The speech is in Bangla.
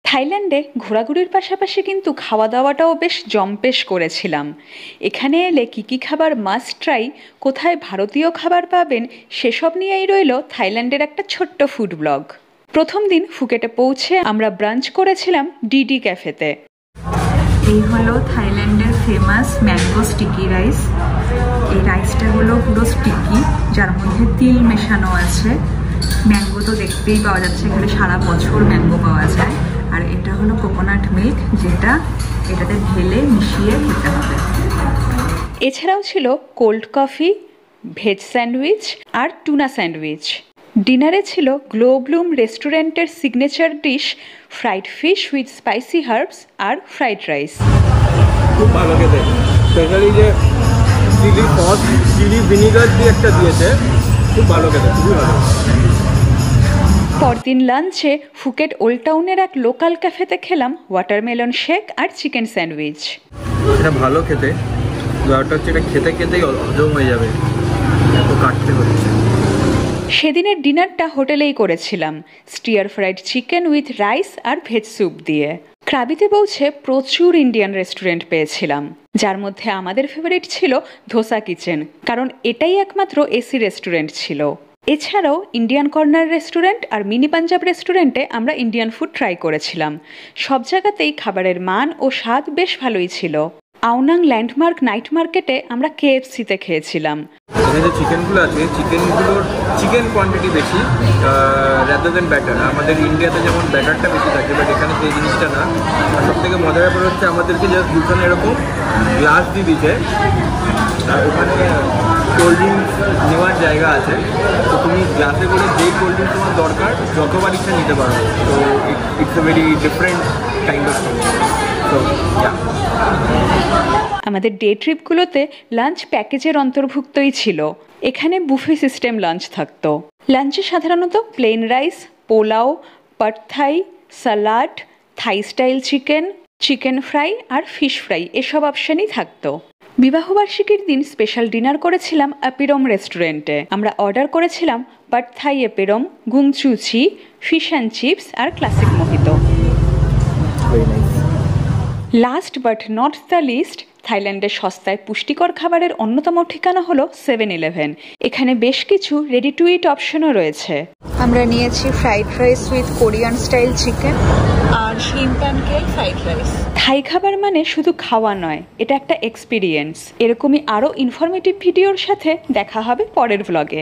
থাইল্যান্ডে ঘোরাঘুরির পাশাপাশি কিন্তু খাওয়া দাওয়াটাও বেশ জম্পেশ করেছিলাম। এখানে এলে কী কী খাবার মাস্ট ট্রাই, কোথায় ভারতীয় খাবার পাবেন, সেসব নিয়েই রইল থাইল্যান্ডের একটা ছোট্ট ফুড ব্লগ। প্রথম দিন ফুকেটে পৌঁছে আমরা ব্রাঞ্চ করেছিলাম ডিডি ক্যাফেতে। এই হলো থাইল্যান্ডের ফেমাস ম্যাঙ্গো স্টিকি রাইস। এই রাইসটা হলো পুরো স্টিকি, যার মধ্যে তিল মেশানো আছে। ম্যাঙ্গো তো দেখতেই পাওয়া যাচ্ছে, এখানে সারা বছর ম্যাঙ্গো পাওয়া যায়। আর এটা হলো কোকোনাট মিল্ক, যেটা এটাতে ঢেলে মিশিয়ে খেতে হবে। এছাড়াও ছিল কোল্ড কফি, ভেজ স্যান্ডউইচ আর টুনা স্যান্ডউইচ। ডিনারে ছিল গ্লো ব্লুম রেস্টুরেন্টের signature dish fried fish with spicy herbs আর ফ্রাইড রাইস। খুব ভালো খেতে, স্পেশালি যে চিলি সস, চিলি ভিনিগার দিয়ে একটা দিয়েছে, খুব ভালো খেতে, খুবই ভালো। পরদিন লাঞ্চে ফুকেট ওল্ড টাউনের এক লোকাল ক্যাফেতে খেলাম ওয়াটারমেলন শেক আর চিকেন স্যান্ডউইচ। এটা ভালো খেতে, ব্যাপারটা হচ্ছে এটা খেতে খেতেই হজম হয়ে যাবে, এত কাটতে হচ্ছে। সেদিনের ডিনারটা হোটেলেই করেছিলাম, stir fried chicken with rice আর ভেজ স্যুপ দিয়ে। ক্রাবিতে পৌঁছে প্রচুর ইন্ডিয়ান রেস্টুরেন্ট পেয়েছিলাম, যার মধ্যে আমাদের ফেভারিট ছিল ধোসা কিচেন, কারণ এটাই একমাত্র এসি রেস্টুরেন্ট ছিল। এছাড়াও ইন্ডিয়ান কর্নার রেস্টুরেন্ট আর মিনি পাঞ্জাব রেস্টুরেন্টে আমরা ইন্ডিয়ান ফুড ট্রাই করেছিলাম। সব জায়গাতেই খাবারের মান ও স্বাদ বেশ ভালোই ছিল। আওনাং ল্যান্ডমার্ক নাইট মার্কেটে আমরা KFC-তে খেয়েছিলাম। এখানে যে চিকেনগুলো আছে, চিকেনগুলোর চিকেন কোয়ান্টিটি বেশি রাদার দেন ব্যাটার। আমাদের ইন্ডিয়াতে যেমন ব্যাটারটা বেশি থাকে, বাট এখানে সেই জিনিসটা না। আর সব থেকে মজার ব্যাপার হচ্ছে আমাদেরকে জাস্ট দুখানে এরকম গ্লাস দিয়ে দিচ্ছে, আর ওখানে কোল্ড ড্রিঙ্কস নেওয়ার জায়গা আছে। তো তুমি গ্লাসে করে যেই কোল্ড ড্রিঙ্কস তোমার দরকার যতবার ইচ্ছা নিতে পারো। তো it's a very different kind of thing. তো আমাদের ডে ট্রিপগুলোতে লাঞ্চ প্যাকেজের অন্তর্ভুক্তই ছিল। এখানে বুফে সিস্টেম লাঞ্চ থাকতো। লাঞ্চে সাধারণত প্লেন রাইস, পোলাও, পাড থাই, সালাড, থাই স্টাইল চিকেন, চিকেন ফ্রাই আর ফিশ ফ্রাই এসব অপশানই থাকতো। বিবাহবার্ষিকীর দিন স্পেশাল ডিনার করেছিলাম অ্যাপিরম রেস্টুরেন্টে। আমরা অর্ডার করেছিলাম পাড থাই অ্যাপিরম, গুংচুচি, ফিশ অ্যান্ড চিপস আর classic mojito. Last but not the list, থাইল্যান্ডের সস্তায় পুষ্টিকর খাবারের অন্যতম ঠিকানা হলো 7-Eleven। এখানে বেশ কিছু রেডি টু ইট অপশনও রয়েছে। আমরা নিয়েছি fried rice with Korean style chicken আর shrimp and kale fried rice. Thai খাবার মানে শুধু খাওয়া নয়, এটা একটা এক্সপিরিয়েন্স। এরকমই আরও ইনফরমেটিভ ভিডিওর সাথে দেখা হবে পরের ব্লগে।